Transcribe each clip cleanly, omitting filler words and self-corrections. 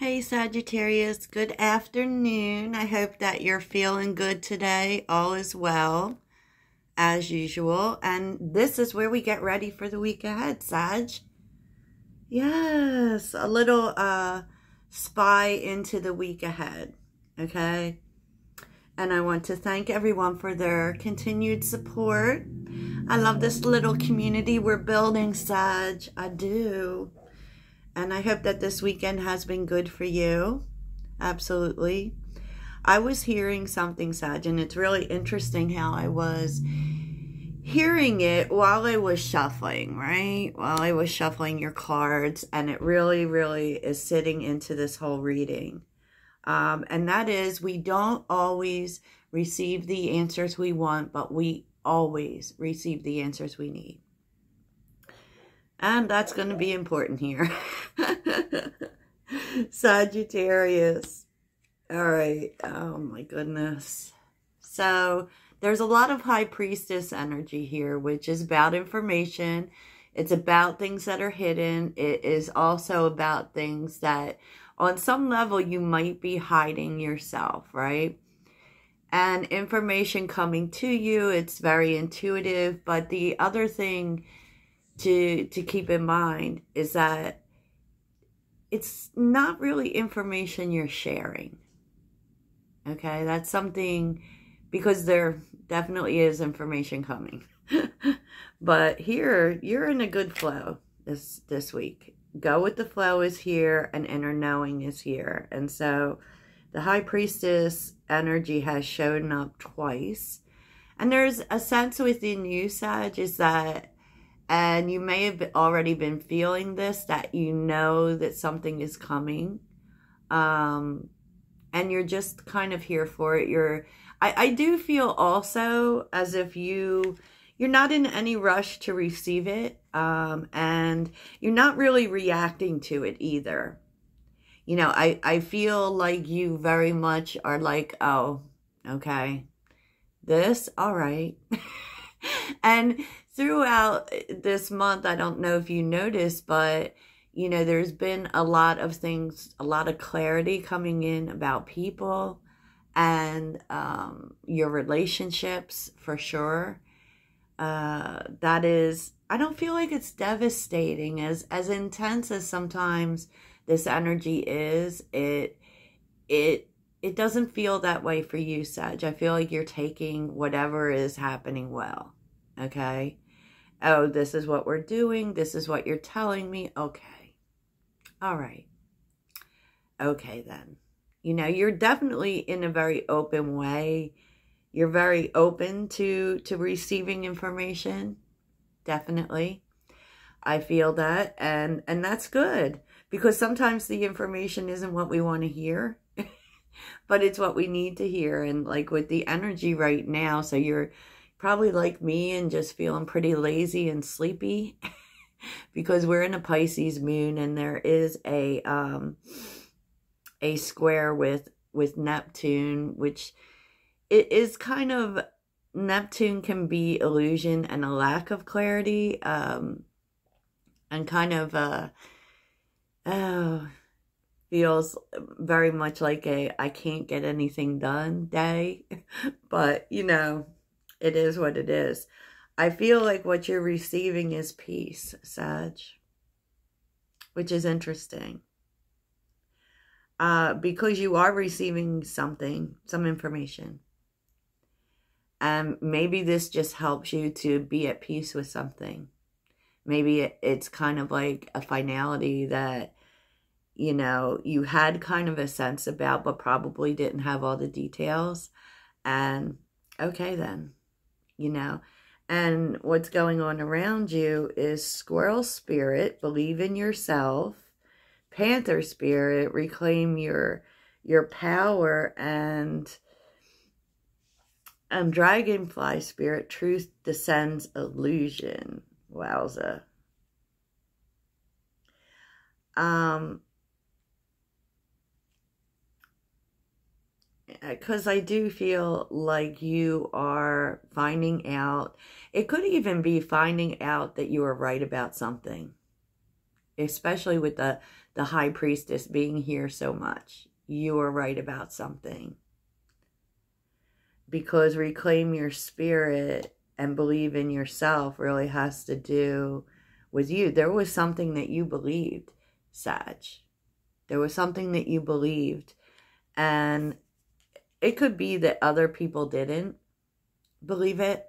Hey Sagittarius, good afternoon. I hope that you're feeling good today. All is well, as usual. And this is where we get ready for the week ahead, Sag. Yes, a little spy into the week ahead, okay? And I want to thank everyone for their continued support. I love this little community we're building, Sag. I do. And I hope that this weekend has been good for you. Absolutely. I was hearing something, Sag, and it's really interesting how I was hearing it while I was shuffling, right? While I was shuffling your cards, and it really, really is sitting into this whole reading. And that is, we don't always receive the answers we want, but we always receive the answers we need. And that's going to be important here. Sagittarius. All right. Oh, my goodness. So there's a lot of High Priestess energy here, which is about information. It's about things that are hidden. It is also about things that on some level you might be hiding yourself, right? And information coming to you, it's very intuitive. But the other thing to keep in mind is that it's not really information you're sharing. Okay, that's something, because there definitely is information coming. But here, you're in a good flow this week. Go with the flow is here, and inner knowing is here. And so the High Priestess energy has shown up twice. And there's a sense within you, Sag, is that, and you may have already been feeling this, that you know that something is coming. And you're just kind of here for it. I do feel also as if you're not in any rush to receive it. And you're not really reacting to it either. You know, I feel like you very much are like, oh, okay, this, all right. And throughout this month, I don't know if you noticed, but, you know, there's been a lot of things, a lot of clarity coming in about people and your relationships, for sure. That is, I don't feel like it's devastating. As intense as sometimes this energy is, it doesn't feel that way for you, Sag. I feel like you're taking whatever is happening well. Okay? Oh, this is what we're doing. This is what you're telling me. Okay. All right. Okay, then. You know, you're definitely in a very open way. You're very open to receiving information. Definitely. I feel that. And that's good. Because sometimes the information isn't what we want to hear. But it's what we need to hear. And like with the energy right now, so you're probably like me and just feeling pretty lazy and sleepy because we're in a Pisces moon, and there is a square with Neptune, which it is kind of, Neptune can be illusion and a lack of clarity, and kind of feels very much like a I can't get anything done day. But, you know, it is what it is. I feel like what you're receiving is peace, Sag, which is interesting. Because you are receiving something, some information. And maybe this just helps you to be at peace with something. Maybe it's kind of like a finality that, you know, you had kind of a sense about, but probably didn't have all the details. And okay, then, you know. And what's going on around you is Squirrel Spirit, believe in yourself. Panther Spirit, reclaim your power. And Dragonfly Spirit, truth descends illusion. Wowza. Because I do feel like you are finding out, it could even be finding out that you were right about something. especially with the high priestess being here so much. You are right about something. Because reclaim your spirit and believe in yourself really has to do with you. There was something that you believed, Sag. There was something that you believed. And it could be that other people didn't believe it,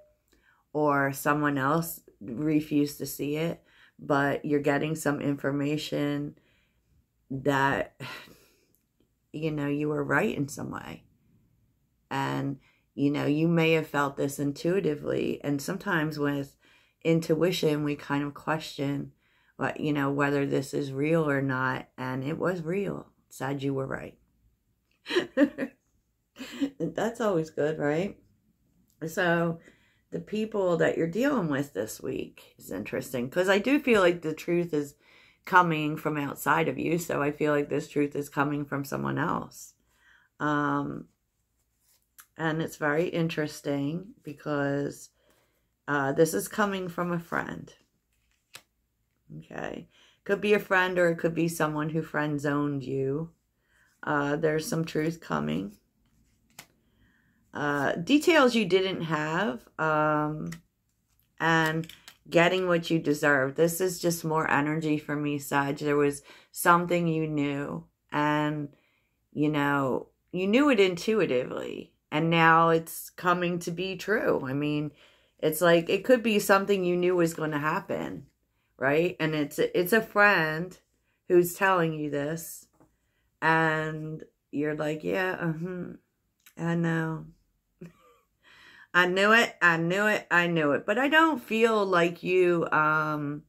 or someone else refused to see it, but you're getting some information that, you know, you were right in some way. And, you know, you may have felt this intuitively. And sometimes with intuition, we kind of question, what, you know, whether this is real or not. And it was real. Sad you were right. That's always good, right? So the people that you're dealing with this week is interesting, because I do feel like the truth is coming from outside of you. So I feel like this truth is coming from someone else. And it's very interesting because this is coming from a friend. Okay. Could be a friend, or it could be someone who friend zoned you. There's some truth coming. Details you didn't have. And getting what you deserve. This is just more energy for me, Sag. There was something you knew. And, you know, you knew it intuitively. And now it's coming to be true. I mean, it's like, it could be something you knew was going to happen, right? And it's a friend who's telling you this. And you're like, yeah, I know. I knew it. But I don't feel like you, I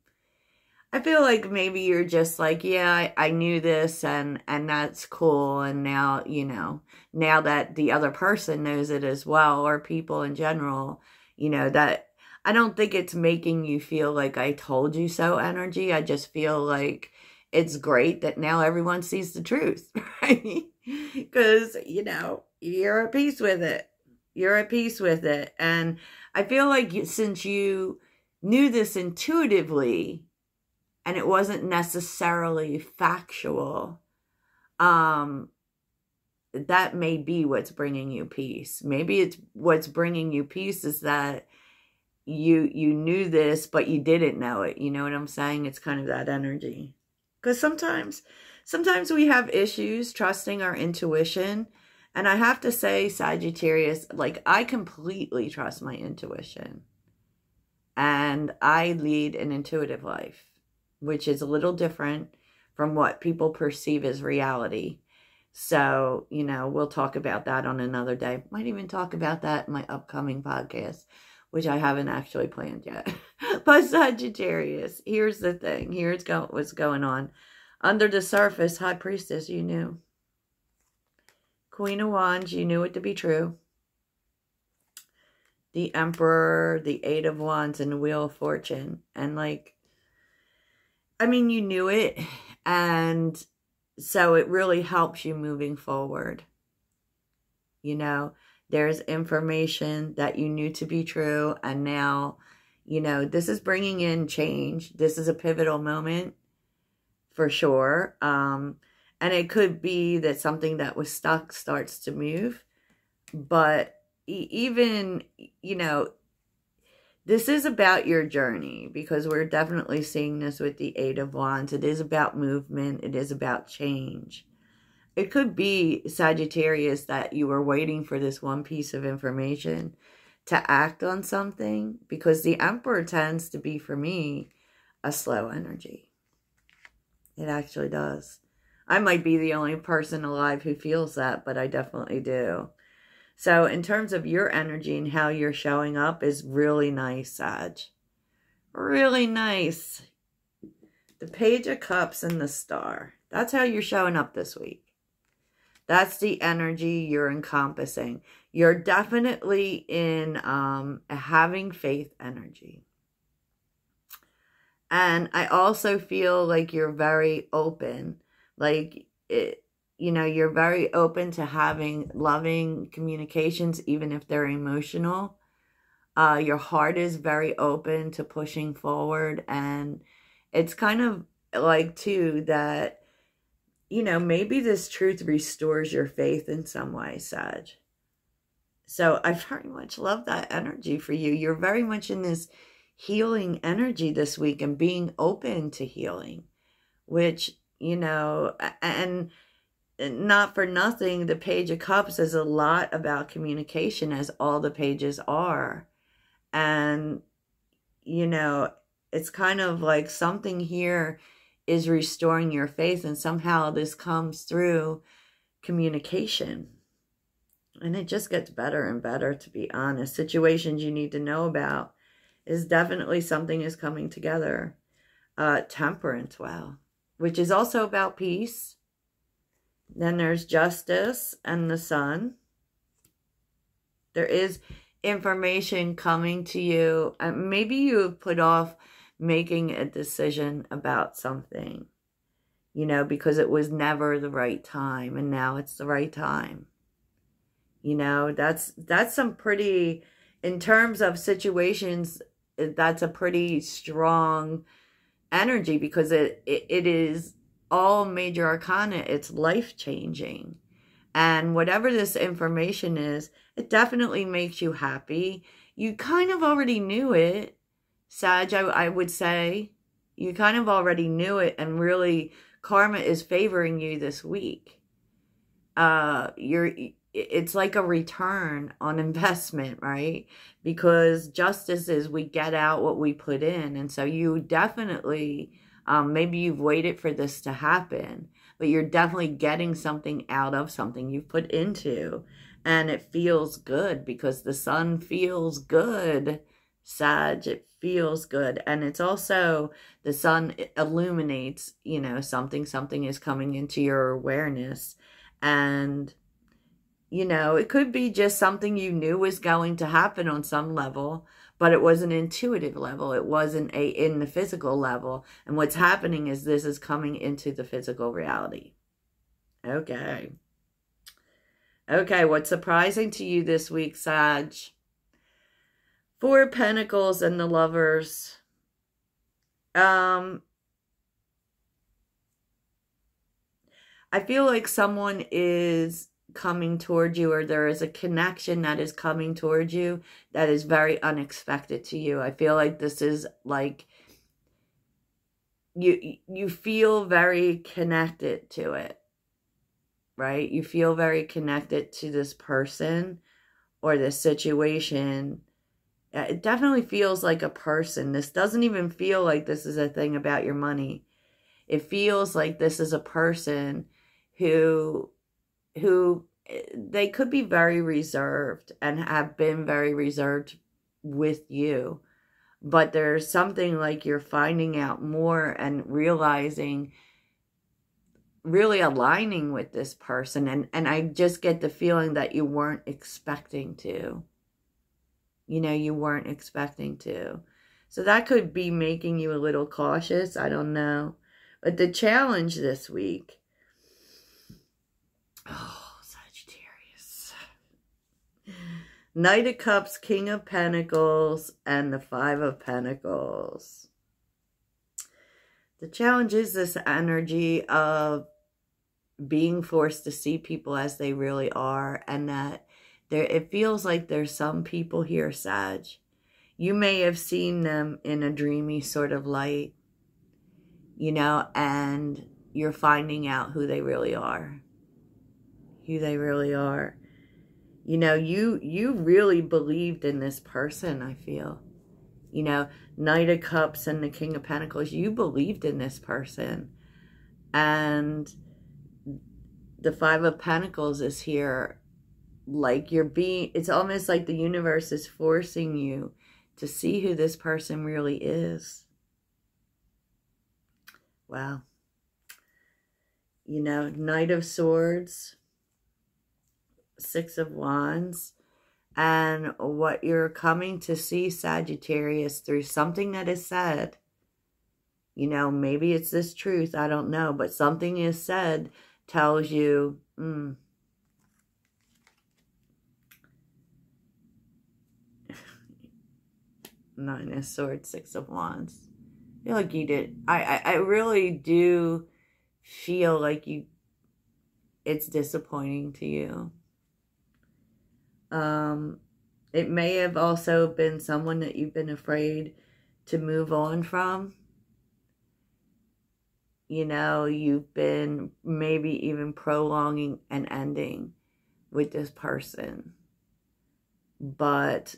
feel like maybe you're just like, yeah, I knew this and that's cool. And now, you know, now that the other person knows it as well, or people in general, you know, that I don't think it's making you feel like I told you so energy. I just feel like it's great that now everyone sees the truth, right? Because, you know, you're at peace with it. You're at peace with it. And I feel like since you knew this intuitively, and it wasn't necessarily factual, that may be what's bringing you peace. Maybe it's what's bringing you peace is that you knew this, but you didn't know it. You know what I'm saying? It's kind of that energy. Because sometimes we have issues trusting our intuition. And I have to say, Sagittarius, like, I completely trust my intuition. And I lead an intuitive life, which is a little different from what people perceive as reality. So, you know, we'll talk about that on another day. Might even talk about that in my upcoming podcast, which I haven't actually planned yet. But Sagittarius, here's the thing. Here's what's going on. Under the surface, High Priestess, you knew. Queen of Wands, you knew it to be true. The Emperor, the Eight of Wands, and the Wheel of Fortune. And like, I mean, you knew it. And so it really helps you moving forward. You know, there's information that you knew to be true. And now, you know, this is bringing in change. This is a pivotal moment for sure. And it could be that something that was stuck starts to move. But even, you know, this is about your journey, because we're definitely seeing this with the Eight of Wands. It is about movement. It is about change. It could be, Sagittarius, that you were waiting for this one piece of information to act on something, because the Emperor tends to be, for me, a slow energy. It actually does. I might be the only person alive who feels that, but I definitely do. So in terms of your energy and how you're showing up is really nice, Sag. Really nice. The Page of Cups and the Star. That's how you're showing up this week. That's the energy you're encompassing. You're definitely in a having faith energy. And I also feel like you're very open. Like, you know, you're very open to having loving communications, even if they're emotional. Your heart is very open to pushing forward. And it's kind of like, too, that, you know, maybe this truth restores your faith in some way, Sag. So I very much love that energy for you. You're very much in this healing energy this week and being open to healing, which, you know, and not for nothing, the Page of Cups is a lot about communication, as all the pages are. And, you know, it's kind of like something here is restoring your faith, and somehow this comes through communication. And it just gets better and better, to be honest. Situations you need to know about is definitely something is coming together. Temperance, wow. Which is also about peace. Then there's Justice and the Sun. There is information coming to you. Maybe you have put off making a decision about something, you know, because it was never the right time, and now it's the right time. You know, that's some pretty, in terms of situations, that's a pretty strong energy, because it is all major arcana. It's life-changing. And whatever this information is, it definitely makes you happy. You kind of already knew it, Sag, I would say. You kind of already knew it, and really karma is favoring you this week. It's like a return on investment, right? Because justice is we get out what we put in. And so you definitely, maybe you've waited for this to happen, but you're definitely getting something out of something you've put into. And it feels good, because the Sun feels good, Sag. It feels good. And it's also, the Sun illuminates, you know, something is coming into your awareness. And, you know, it could be just something you knew was going to happen on some level, but it was an intuitive level. It wasn't in the physical level. And what's happening is this is coming into the physical reality. Okay. Okay, what's surprising to you this week, Sag? Four of Pentacles and the Lovers. I feel like someone is coming towards you, or there is a connection that is coming towards you that is very unexpected to you. I feel like this is like you feel very connected to it, right? You feel very connected to this person or this situation. It definitely feels like a person. This doesn't even feel like this is a thing about your money. It feels like this is a person who they could be very reserved and have been very reserved with you. But there's something like you're finding out more and realizing, really aligning with this person. And I just get the feeling that you weren't expecting to. You know, you weren't expecting to. So that could be making you a little cautious. I don't know. But the challenge this week. Oh, Sagittarius. Knight of Cups, King of Pentacles, and the Five of Pentacles. The challenge is this energy of being forced to see people as they really are, and that it feels like there's some people here, Sag. You may have seen them in a dreamy sort of light, you know, and you're finding out who they really are. Who they really are. You know, you really believed in this person, I feel. You know, Knight of Cups and the King of Pentacles, you believed in this person. And the Five of Pentacles is here. Like it's almost like the universe is forcing you to see who this person really is. Wow. You know, Knight of Swords, Six of Wands, and what you're coming to see, Sagittarius, through something that is said. You know, maybe it's this truth, I don't know, but something is said tells you, Nine of Swords, Six of Wands. I feel like you did. I really do feel like it's disappointing to you. It may have also been someone that you've been afraid to move on from. You know, you've been maybe even prolonging an ending with this person. But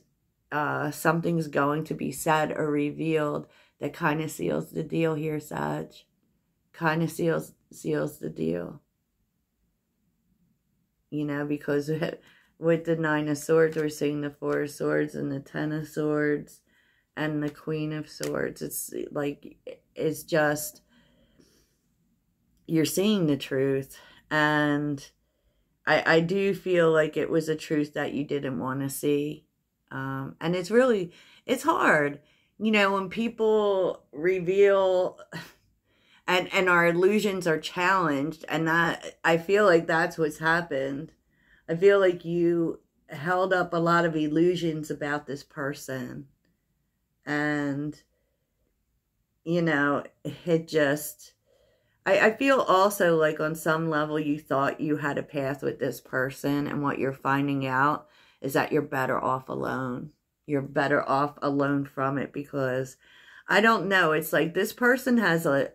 something's going to be said or revealed that kind of seals the deal here, Sag. Kind of seals the deal. You know, because with the 9 of Swords, we're seeing the 4 of Swords and the 10 of Swords and the Queen of Swords. It's like, it's just, you're seeing the truth. And I do feel like it was a truth that you didn't want to see. And it's hard. You know, when people reveal and our illusions are challenged, and that, I feel like that's what's happened. I feel like you held up a lot of illusions about this person. And, you know, it just, I feel also like on some level you thought you had a path with this person, and what you're finding out is that you're better off alone. You're better off alone from it, because I don't know, it's like this person has a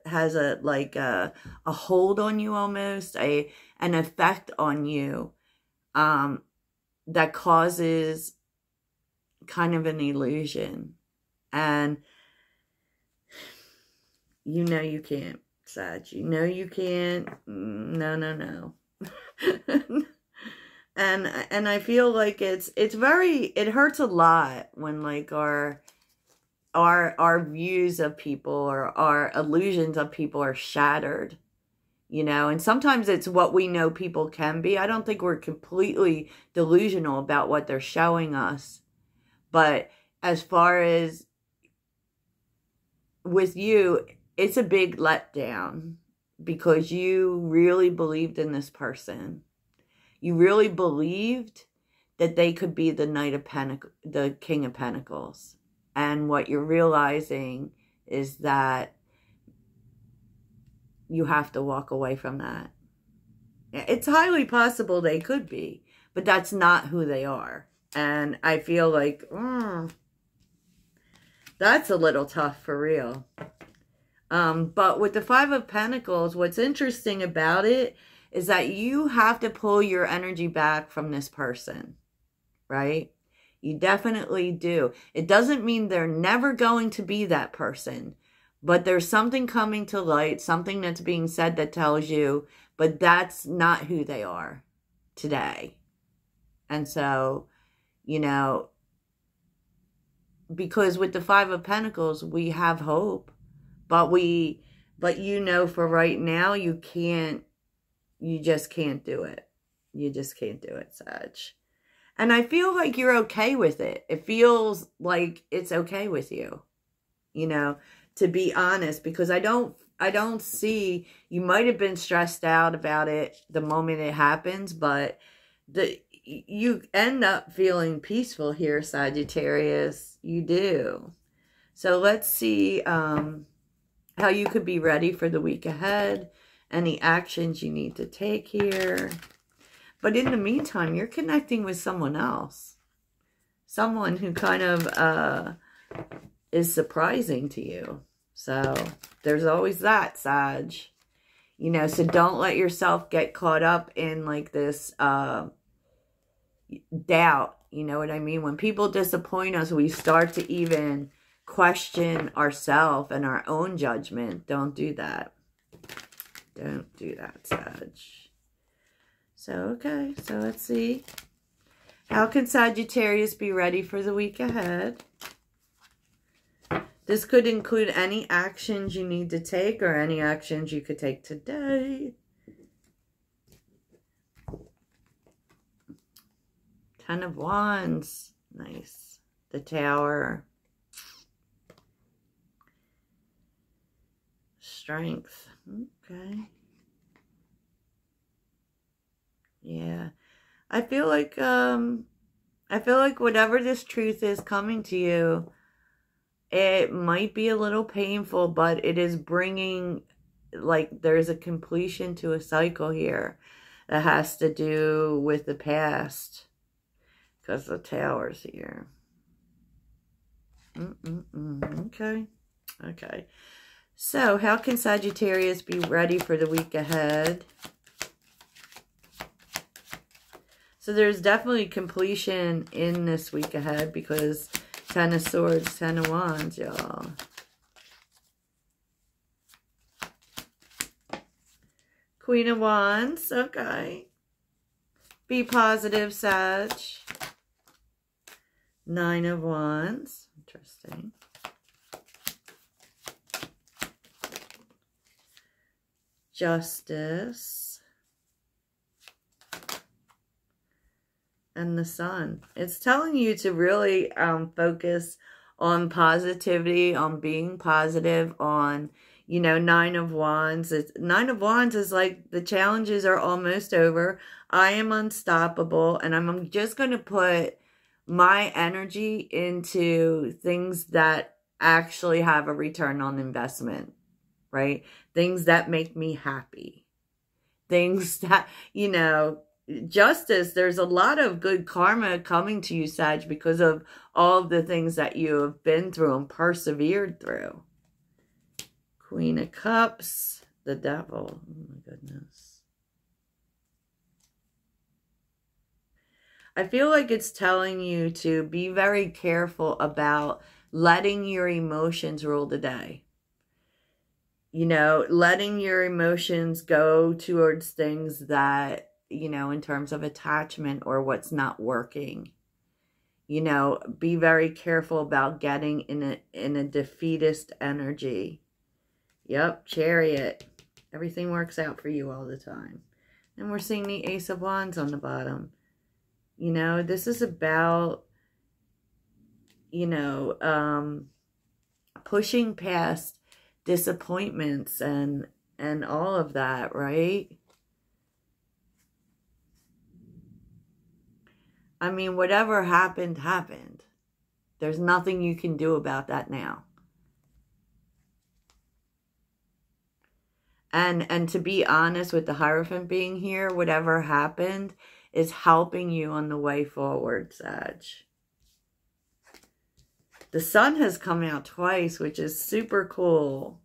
hold on you, almost an effect on you that causes kind of an illusion. And you know you can't, Sag. You know you can't. No. And I feel like it hurts a lot when like our views of people or our illusions of people are shattered, you know. And sometimes it's what we know people can be. I don't think we're completely delusional about what they're showing us. But as far as with you, it's a big letdown, because you really believed in this person. You really believed that they could be the the King of Pentacles. And what you're realizing is that you have to walk away from that. It's highly possible they could be, but that's not who they are. And I feel like, that's a little tough for real. But with the 5 of Pentacles, what's interesting about it is that you have to pull your energy back from this person, right? You definitely do. It doesn't mean they're never going to be that person, but there's something coming to light, something that's being said that tells you, but that's not who they are today. And so, you know, because with the 5 of Pentacles, we have hope, but you know, for right now, you just can't do it. You just can't do it, Sag. And I feel like you're okay with it. It feels like it's okay with you, you know, to be honest, because I don't see, you might have been stressed out about it the moment it happens, but you end up feeling peaceful here, Sagittarius. You do. So let's see how you could be ready for the week ahead, any actions you need to take here. But in the meantime, you're connecting with someone else. Someone who kind of is surprising to you. So there's always that, Sag. You know, so don't let yourself get caught up in like this doubt. You know what I mean? When people disappoint us, we start to even question ourselves and our own judgment. Don't do that. Don't do that, Sag. So, okay. So, let's see. How can Sagittarius be ready for the week ahead? This could include any actions you need to take or any actions you could take today. 10 of Wands. Nice. The Tower. Strength. Okay. Yeah. I feel like whatever this truth is coming to you, It might be a little painful, but it is bringing, like, there's a completion to a cycle here that has to do with the past. Because the Tower's here. Okay. Okay. So, how can Sagittarius be ready for the week ahead? So, there's definitely completion in this week ahead because 10 of Swords, 10 of Wands, y'all. Queen of Wands, okay. Be positive, Sag. 9 of Wands, interesting. Justice. And the Sun. It's telling you to really focus on positivity, on being positive, on, you know, 9 of Wands. 9 of Wands is like the challenges are almost over. I am unstoppable, and I'm just going to put my energy into things that actually have a return on investment, right? Things that make me happy. Things that, you know, Justice, there's a lot of good karma coming to you, Sag, because of all of the things that you have been through and persevered through. Queen of Cups, the Devil. Oh my goodness. I feel like it's telling you to be very careful about letting your emotions rule the day. You know, letting your emotions go towards things that, you know, in terms of attachment or what's not working. You know, be very careful about getting in a defeatist energy. Yep, Chariot. Everything works out for you all the time. And we're seeing the Ace of Wands on the bottom. You know, this is about, you know, pushing past disappointments and all of that, right? I mean, whatever happened, happened. There's nothing you can do about that now. And to be honest, with the Hierophant being here, whatever happened is helping you on the way forward, Sag. The Sun has come out twice, which is super cool.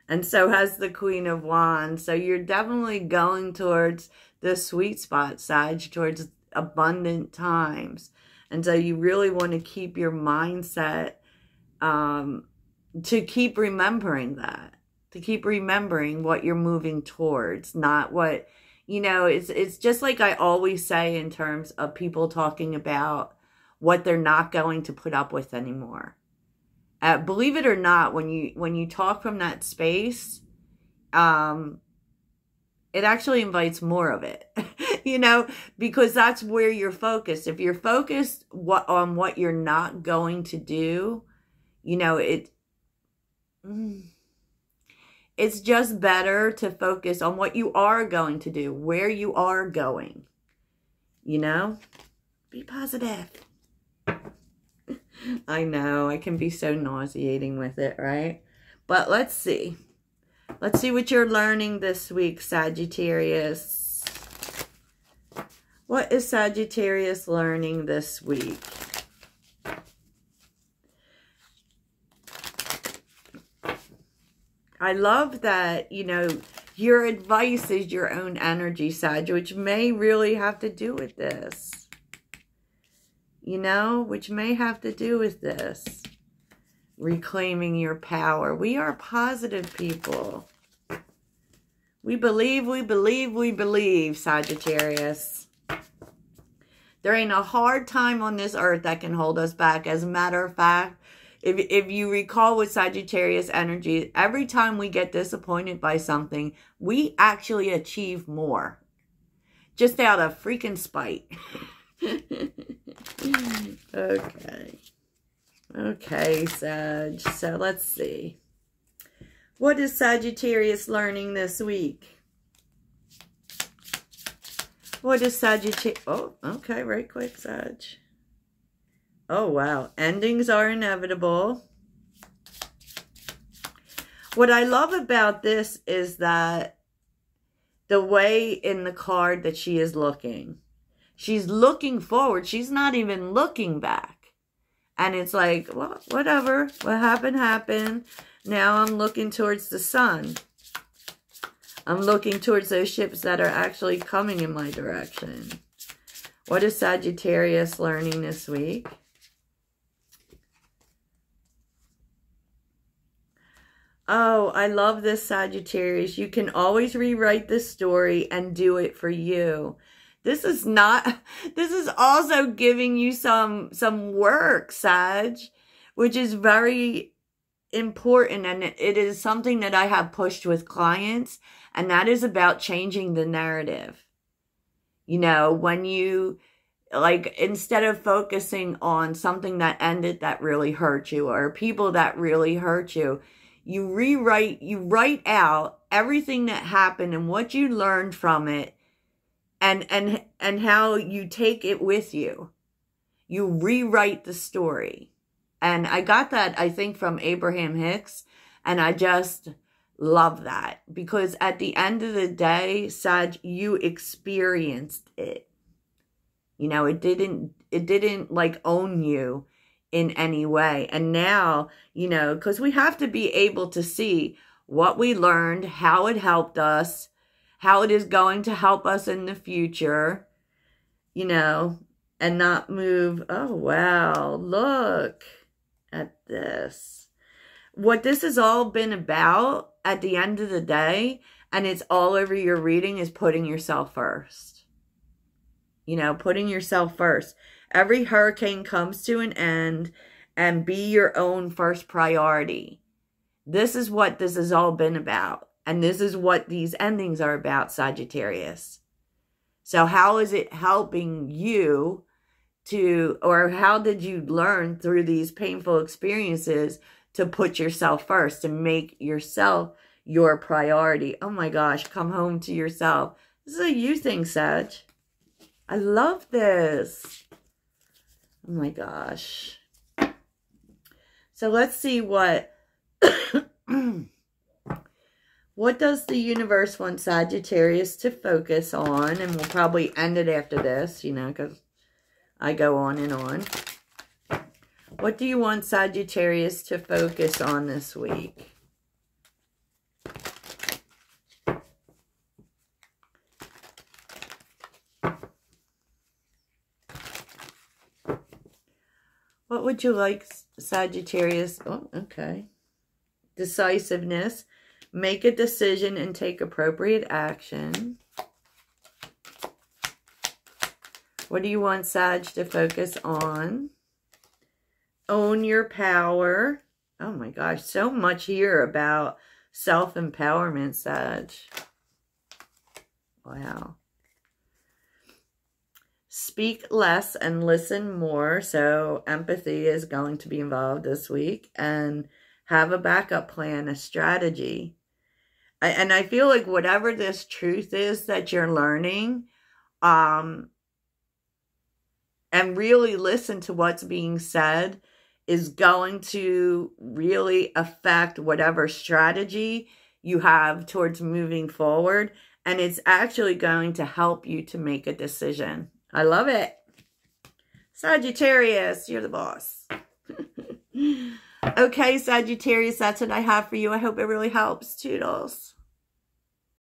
And so has the Queen of Wands. So you're definitely going towards the sweet spot, Sag, towards abundant times. And so you really want to keep your mindset to keep remembering that. To keep remembering what you're moving towards, not what, you know, it's just like I always say in terms of people talking about what they're not going to put up with anymore. Believe it or not, when you talk from that space, it actually invites more of it, you know, because that's where you're focused. If you're focused on what you're not going to do, you know, it's just better to focus on what you are going to do, where you are going, you know, be positive. I know, I can be so nauseating with it, right? But let's see. Let's see what you're learning this week, Sagittarius. What is Sagittarius learning this week? I love that, you know, your advice is your own energy, Sag, which may really have to do with this. You know, which may have to do with this. Reclaiming your power. We are positive people. We believe, we believe, we believe, Sagittarius. There ain't a hard time on this earth that can hold us back. As a matter of fact, if you recall with Sagittarius energy, every time we get disappointed by something, we actually achieve more. Just out of freaking spite. Okay. Okay, Sag. So let's see. What is Sagittarius learning this week? What is Sagittarius? Oh, okay, right quick, Sag. Oh, wow. Endings are inevitable. What I love about this is that the way in the card that she is looking. She's looking forward. She's not even looking back. And it's like, well, whatever. What happened, happened. Now I'm looking towards the sun. I'm looking towards those ships that are actually coming in my direction. What is Sagittarius learning this week? Oh, I love this, Sagittarius. You can always rewrite the story and do it for you. This is also giving you some work, Sag, which is very important. And it is something that I have pushed with clients, and that is about changing the narrative. You know, when you, like, instead of focusing on something that ended that really hurt you, or people that really hurt you, you write out everything that happened and what you learned from it, and how you take it with you. You rewrite the story. And I got that, I think, from Abraham Hicks, and I just love that, because at the end of the day, Sag, you experienced it. You know, it didn't like own you in any way. And now, you know, because we have to be able to see what we learned, how it helped us, how it is going to help us in the future, you know, and not move. Oh, wow, look at this. What this has all been about at the end of the day, and it's all over your reading, is putting yourself first. You know, putting yourself first. Every hurricane comes to an end, and be your own first priority. This is what this has all been about. And this is what these endings are about, Sagittarius. So how is it helping you to, or how did you learn through these painful experiences to put yourself first, to make yourself your priority? Oh my gosh, come home to yourself. This is a you thing, Sag. I love this. Oh my gosh. So let's see what what does the universe want Sagittarius to focus on? And we'll probably end it after this, you know, because I go on and on. What do you want Sagittarius to focus on this week? What would you like, Sagittarius? Oh, okay. Decisiveness. Make a decision and take appropriate action. What do you want Sag to focus on? Own your power. Oh my gosh, so much here about self-empowerment, Sag. Wow. Speak less and listen more. So empathy is going to be involved this week. And have a backup plan, a strategy. And I feel like whatever this truth is that you're learning, and really listen to what's being said, is going to really affect whatever strategy you have towards moving forward. And it's actually going to help you to make a decision. I love it. Sagittarius, you're the boss. Okay, Sagittarius, that's what I have for you. I hope it really helps. Toodles.